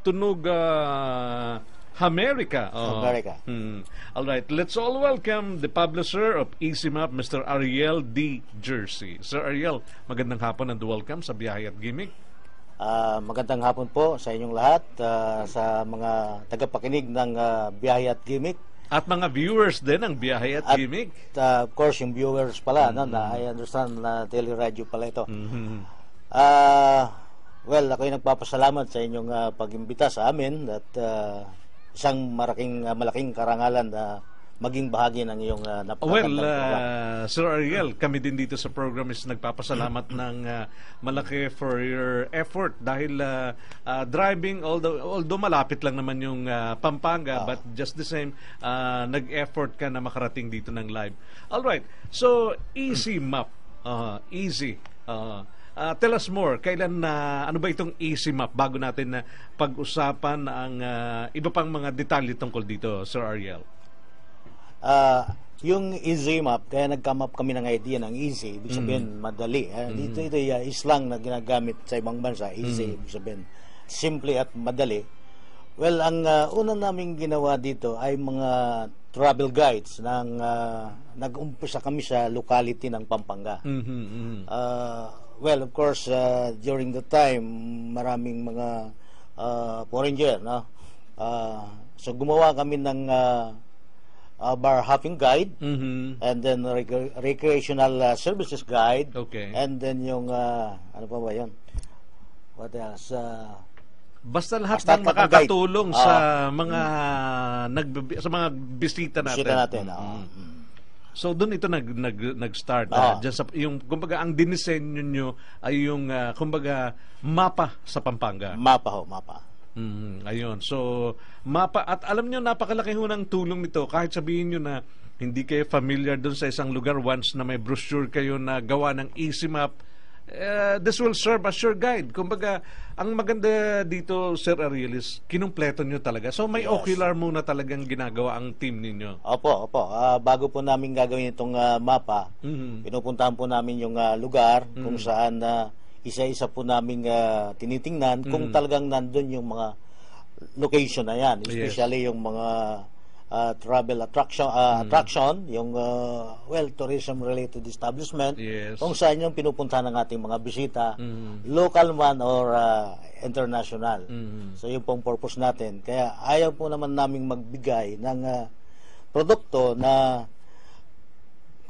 Tunog America. America. All right, let's all welcome the publisher of Easy Map, Mr. Ariel D. Jersey. Sir Ariel, magandang hapon and welcome sa Biyahe at Gimmick. Magandang hapon po sa inyong lahat, sa mga tagapakinig ng Biyahe at Gimmick. At mga viewers din ng Biyahe at Gimmick. Of course, yung viewers pala, no, na I understand na teleradio pala ito. Well, ako'y nagpapasalamat sa inyong pag-imbita sa amin at isang malaking karangalan na maging bahagi ng iyong napakagandang program. Sir Ariel, kami din dito sa program is nagpapasalamat ng malaki for your effort dahil driving, although malapit lang naman yung Pampanga, but just the same, nag-effort ka na makarating dito ng live. Alright, so Easy Map. Easy. Tell us more, kailan ano ba itong Easy Map bago natin na pag-usapan ang iba pang mga detalye tungkol dito, Sir Ariel? Yung Easy Map, kaya nag-come up kami ng idea ng easy, ibig sabihin madali. Ito slang na ginagamit sa ibang bansa, easy, ibig sabihin simple at madali. Well, ang una naming ginawa dito ay mga travel guides ng nag-umpisa kami sa locality ng Pampanga. Well, of course, during the time, maraming mga foreigner, no? So, gumawa kami ng bar hopping guide, and then recreational services guide, and then yung, ano pa ba yun? What else? Basta lahat ng makakatulong sa mga sa mga bisita natin. Bisita natin, So doon ito nag-start. Diyan sa yung kumbaga ang dinisenyo nyo ay yung kumbaga mapa sa Pampanga. Mapa. Ayun. So mapa, at alam niyo napakalaki ho ng tulong nito kahit sabihin niyo na hindi kayo familiar doon sa isang lugar, once na may brochure kayo na gawa ng Easy Map, this will serve as your guide. Kumbaga, ang maganda dito, Sir Ariel, is kinumpleto nyo talaga. So, may ocular muna talagang ginagawa ang team ninyo. Opo. Bago po namin gagawin itong mapa, pinupuntahan po namin yung lugar kung saan isa-isa po namin tinitingnan kung talagang nandun yung mga location na yan. Especially yung mga travel attraction, yung tourism-related establishment, kung saan yung pinupuntahan ng ating mga bisita, local man or international. So, yun pong purpose natin. Kaya ayaw po naman naming magbigay ng produkto na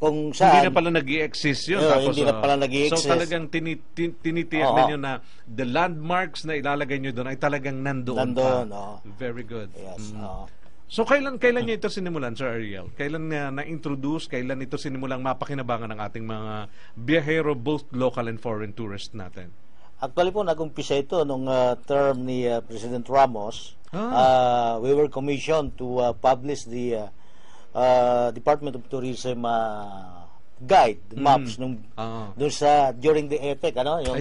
kung saan hindi na pala nag-i-exist yun. Hindi na pala nag-i-exist. So talagang tinitiyak ninyo na the landmarks na ilalagay nyo doon ay talagang nandoon pa. Very good. Yes. So kailan niyo ito sinimulan, Sir Ariel? Kailan na-introduce, kailan ito sinimulang mapakinabangan ng ating mga biyahero, both local and foreign tourists natin? Actually po, nag-umpisa ito nung term ni President Ramos. We were commissioned to publish the Department of Tourism guide, maps nung doon sa during the EPEC, yung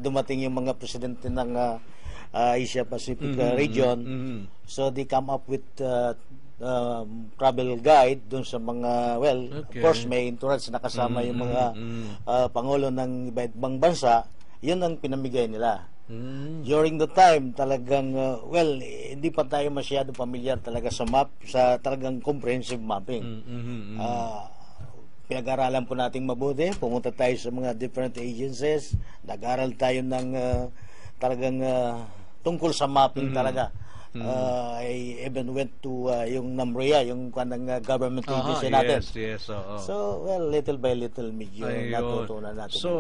dumating yung mga presidente ng Asia Pacific region. So they come up with travel guide doon sa mga, of course may entourage na kasama yung mga pangulo ng ibang bansa. Yun ang pinamigay nila. During the time, talagang, hindi pa tayo masyado familiar talaga sa map, sa talagang comprehensive mapping. Pinag-aralan po nating mabuti, pumunta tayo sa mga different agencies, nag-aral tayo ng talagang tungkol sa mapping talaga. I even went to yung NAMRIA, yung kanang government agency natin. So, little by little medyo natutunan natin. So,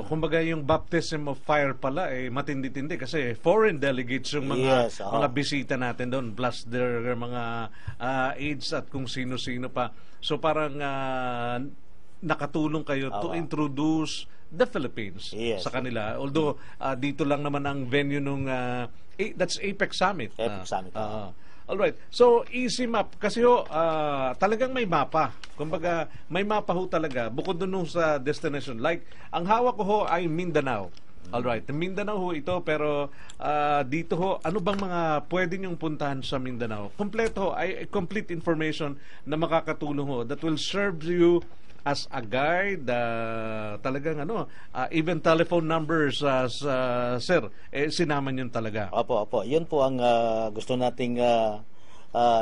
kumbaga yung baptism of fire pala matindi-tindi kasi foreign delegates yung mga bisita natin doon, plus their mga aides at kung sino-sino pa. So, parang nakatulong kayo to introduce the Philippines sa kanila. Although, dito lang naman ang venue nung that's APEC Summit. Alright. So, Easy Map. Kasi talagang may mapa. Kumbaga, may mapa ho talaga. Bukod dun sa destination. Like, ang hawak ko ho ay Mindanao. Alright. Mindanao ho ito. Pero, dito ho, ano bang mga pwede nyong puntahan sa Mindanao? Kompleto ho. Ay complete information na makakatulong ho that will serve you as a guide, talagang even telephone numbers, sir, sinama yun talaga. Opo. Yun po ang gusto nating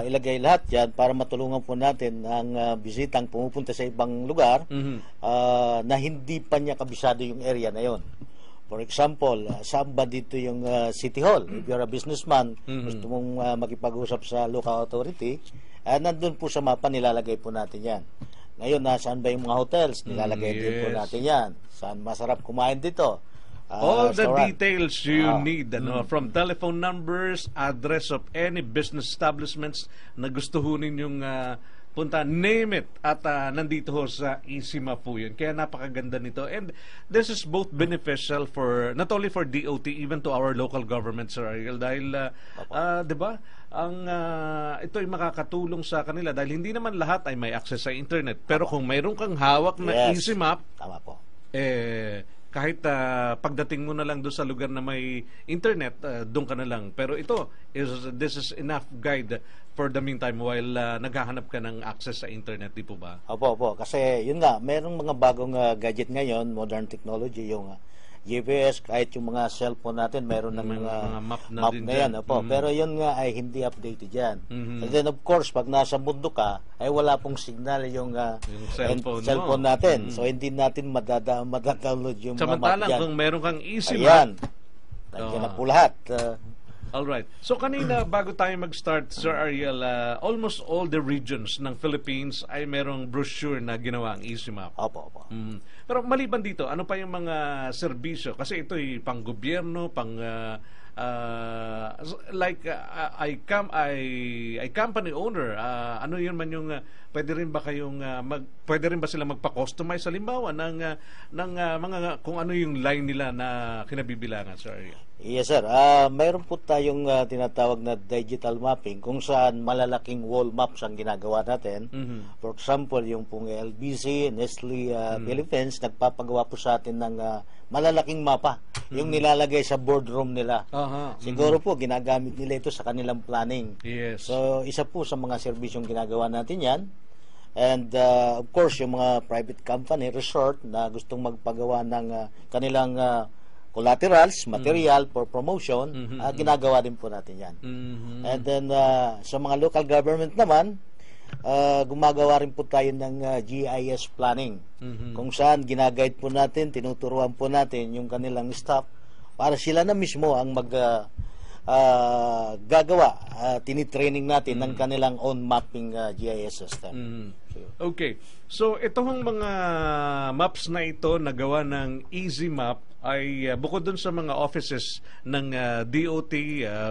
ilagay lahat yan para matulungan po natin ang bisitang pumupunta sa ibang lugar na hindi pa niya kabisado yung area na yon. For example, saan ba dito yung City Hall? If you're a businessman, gusto mong makipag-usap sa local authority, nandun po sa mapa, nilalagay po natin yan. Ngayon, saan ba yung mga hotels? Nilalagay din po natin yan. Saan masarap kumain dito? All the details you need, from telephone numbers, address of any business establishments na gusto ho ninyong punta, name it, at nandito ho sa EasyMap po yun. Kaya napakaganda nito. And this is both beneficial for, not only for DOT, even to our local government, Sir Ariel, dahil, di ba, ito ay makakatulong sa kanila dahil hindi naman lahat ay may access sa internet. Pero kung mayroon kang hawak na EasyMap, tama po. Kahit pagdating mo na lang doon sa lugar na may internet, doon ka na lang. Pero this is enough guide for the meantime while naghahanap ka ng access sa internet, di po ba? Opo. Kasi yun nga, merong mga bagong gadget ngayon, modern technology, yung GPS, kahit yung mga cellphone natin, meron ng mga map na yan. Pero yun nga ay hindi updated yan. And then of course, pag nasa mundo ka, ay wala pong signal yung cellphone natin. So hindi natin madadownload yung mga map samantalang yan. kung meron kang EasyMap, ayan, nandiyan na po lahat. Alright. So kanina, bago tayo mag-start, Sir Ariel, almost all the regions ng Philippines ay merong brochure na ginawa ang EasyMap. Opo. Pero maliban dito, ano pa yung mga serbisyo? Kasi ito ay pang-gobyerno, like I company owner, ano yun man yung pwede rin ba pwede rin ba sila magpa-customize halimbawa ng mga kung ano yung line nila na kinabibilangan, Sir Ariel? Yes, sir. Mayroon po tayong tinatawag na digital mapping kung saan malalaking wall maps ang ginagawa natin. For example, yung pong LBC, Nestle Philippines, nagpapagawa po sa atin ng malalaking mapa. Yung nilalagay sa boardroom nila. Siguro po, ginagamit nila ito sa kanilang planning. Yes. So, isa po sa mga serbisyong ginagawa natin yan. And of course, yung mga private company, resort, na gustong magpagawa ng kanilang collaterals, material for promotion, ginagawa din po natin yan. And then, sa mga local government naman, gumagawa rin po tayo ng GIS planning, kung saan ginaguide po natin, tinuturuan po natin yung kanilang staff para sila na mismo ang gagawa, tinitraining natin ng kanilang own mapping GIS system. Okay. So, itong mga maps na ito na gawa ng EasyMap ay bukod dun sa mga offices ng DOT,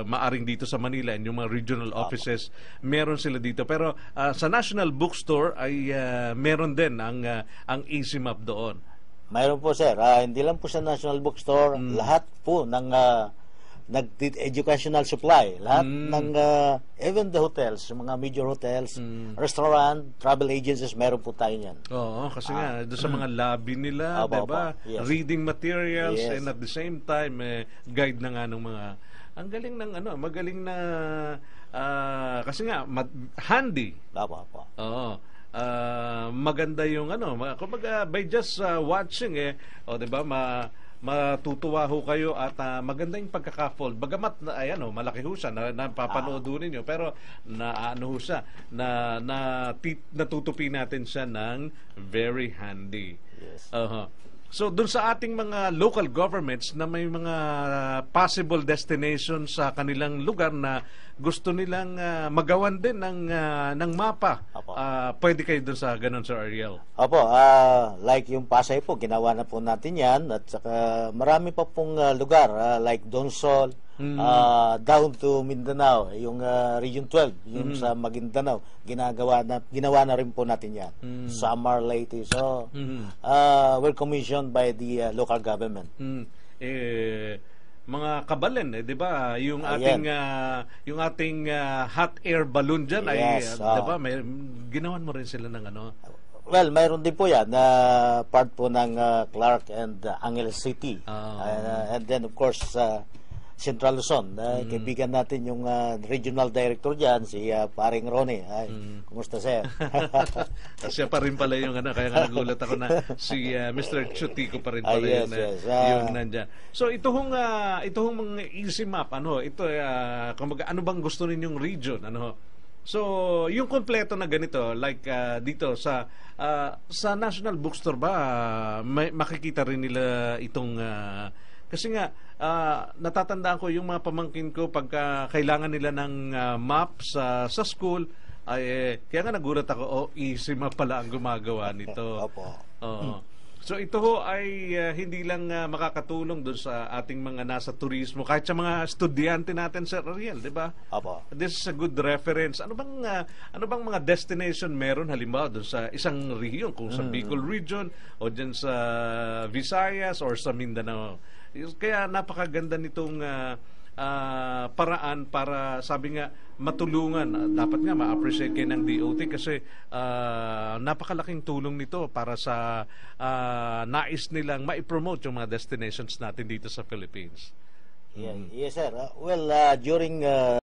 maaring dito sa Manila, and yung mga regional offices, meron sila dito. Pero sa National Bookstore ay meron din ang EasyMap doon. Mayroon po, sir. Hindi lang po sa National Bookstore, lahat po ng educational supply, lahat ng even the hotels, mga major hotels, restaurant, travel agencies, meron po tayo niyan. Oo, kasi nga doon sa mga lobby nila, diba? Yes. Reading materials, and at the same time guide na nga ng mga ang galing ng magaling na kasi nga handy. Opo. Oo. Maganda yung kumbaga by just watching diba, matutuwa ho kayo at maganda yung pagkaka-fold. Bagamat malaki ho siya, napapanood ho ninyo, pero ho siya, natutupi natin siya ng very handy. Yes. So, dun sa ating mga local governments na may mga possible destinations sa kanilang lugar na gusto nilang magawan din ng mapa, pwede kayo dun sa ganun, Sir Ariel? Opo, like yung Pasay po, ginawa na po natin yan. At saka marami pa pong lugar, like Donsol, down to Mindanao, yung Region 12, yung sa Maguindanao, ginawa na rin po natin yan. Samar, Leyte. So, we're commissioned by the local government. Mga kabalen, di ba? Yung ating hot air balloon diyan ay di ba? Ginawan mo rin sila ng Well, mayroon din po yan na part po ng Clark and Angeles City. And then of course Central Luzon. Kaibigan natin yung regional director dyan, si paring Ronnie. Ay, kumusta sir? Siya pa rin pala yung kaya nga nagulat ako na si Mr. Chutico pa rin pala yes, yung nandyan. So ito hong mga easy map, kumbaga, ano bang gusto ninyong region, So, yung kompleto na ganito, like dito sa National Bookstore ba, makikita rin nila itong kasi nga natatandaan ko yung mga pamangkin ko pagka kailangan nila ng map sa school, ay kaya nga nagulat ako, easy map pala ang gumagawa nito. Opo. So ito ho ay hindi lang makakatulong doon sa ating mga nasa turismo, kahit sa mga estudyante natin, Sir Ariel, di ba? Opo. This is a good reference. Ano bang mga destination meron halimbawa doon sa isang rehiyon, kung sa Bicol region o diyan sa Visayas or sa Mindanao. Kaya napakaganda nitong paraan para, sabi nga, matulungan. Dapat nga ma-appreciate kayo ng DOT kasi napakalaking tulong nito para sa nais nilang ma-promote yung mga destinations natin dito sa Philippines. Yes, sir. Well, during